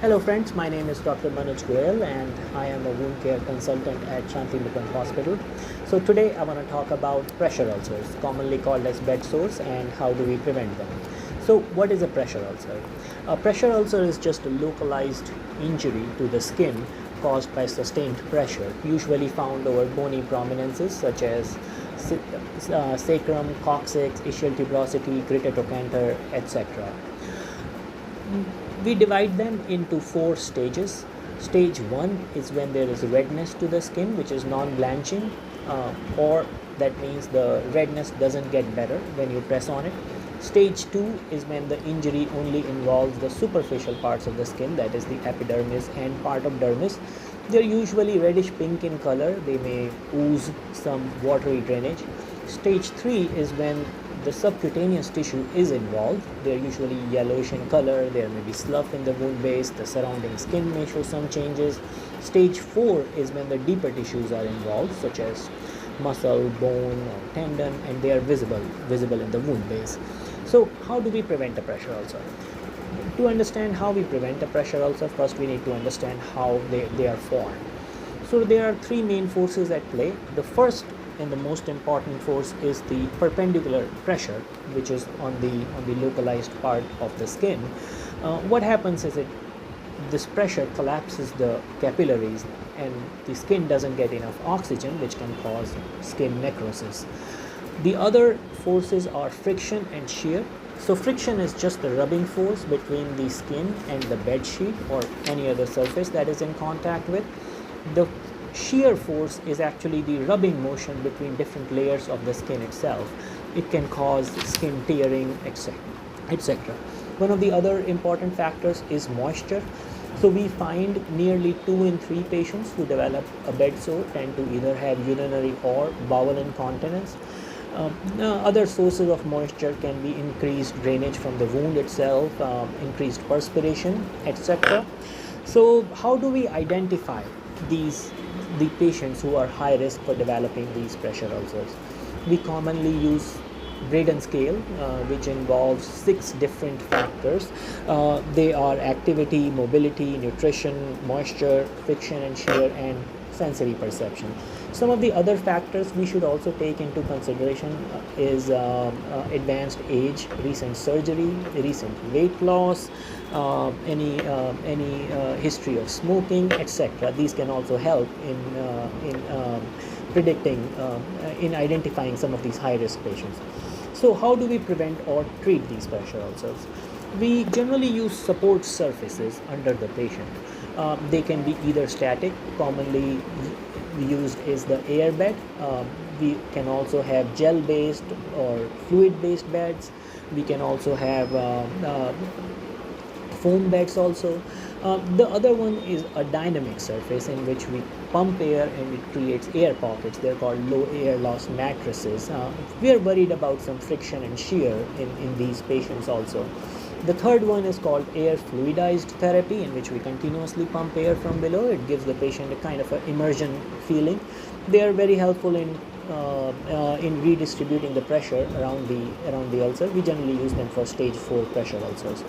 Hello friends, my name is Dr. Manoj Goyal and I am a wound care consultant at Shanti Mukund Hospital. So today I want to talk about pressure ulcers, commonly called as bed sores, and how do we prevent them. So what is a pressure ulcer? A pressure ulcer is just a localized injury to the skin caused by sustained pressure, usually found over bony prominences such as sacrum, coccyx, ischial tuberosity, greater trochanter, etc. We divide them into 4 stages. Stage 1 is when there is redness to the skin, which is non-blanching, or that means the redness doesn't get better when you press on it. Stage 2 is when the injury only involves the superficial parts of the skin, that is the epidermis and part of dermis. They're usually reddish pink in color. They may ooze some watery drainage. Stage 3 is when the subcutaneous tissue is involved. They're usually yellowish in color. There may be slough in the wound base. The surrounding skin may show some changes. Stage 4 is when the deeper tissues are involved, such as muscle, bone, or tendon, and they are visible in the wound base. So how do we prevent a pressure ulcer? To understand how we prevent a pressure ulcer, first we need to understand how they are formed. So there are 3 main forces at play. The first and the most important force is the perpendicular pressure, which is on the localized part of the skin. What happens is this pressure collapses the capillaries and the skin doesn't get enough oxygen, which can cause skin necrosis. The other forces are friction and shear. So friction is just the rubbing force between the skin and the bed sheet or any other surface that is in contact with. The shear force is actually the rubbing motion between different layers of the skin itself. It can cause skin tearing, etc. One of the other important factors is moisture. So we find nearly 2 in 3 patients who develop a bed sore tend to either have urinary or bowel incontinence. Other sources of moisture can be increased drainage from the wound itself, increased perspiration, etc. So how do we identify the patients who are high risk for developing these pressure ulcers? We commonly use Braden scale, which involves 6 different factors. They are activity, mobility, nutrition, moisture, friction and shear, and sensory perception. Some of the other factors we should also take into consideration is advanced age, recent surgery, recent weight loss, any history of smoking, etc. These can also help in predicting, in identifying some of these high-risk patients. So how do we prevent or treat these pressure ulcers? We generally use support surfaces under the patient. They can be either static, commonly used is the air bed. We can also have gel-based or fluid-based beds. We can also have foam beds also. The other one is a dynamic surface in which we pump air and it creates air pockets. They're called low air loss mattresses. We are worried about some friction and shear in these patients also. The third one is called air fluidized therapy, in which we continuously pump air from below. It gives the patient a kind of an immersion feeling. They are very helpful in redistributing the pressure around the ulcer. We generally use them for stage 4 pressure ulcers.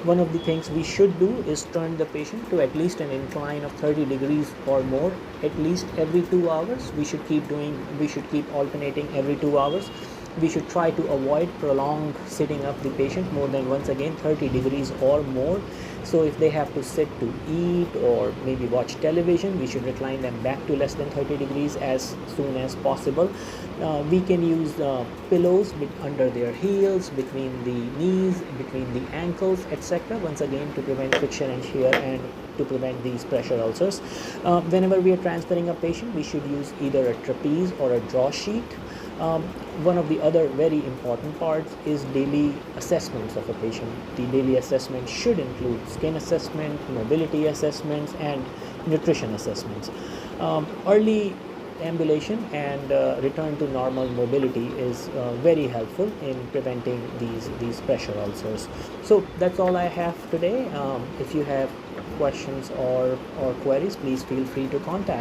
One of the things we should do is turn the patient to at least an incline of 30 degrees or more at least every 2 hours. We should keep alternating every 2 hours. We should try to avoid prolonged sitting up the patient more than, once again, 30 degrees or more. So if they have to sit to eat or maybe watch television, we should recline them back to less than 30 degrees as soon as possible. We can use pillows under their heels, between the knees, between the ankles, etc. Once again, to prevent friction and shear and to prevent these pressure ulcers. Whenever we are transferring a patient, we should use either a trapeze or a draw sheet. One of the other very important parts is daily assessments of a patient. The daily assessment should include skin assessment, mobility assessments, and nutrition assessments. Early ambulation and return to normal mobility is very helpful in preventing these pressure ulcers. So that's all I have today. If you have questions or queries, please feel free to contact.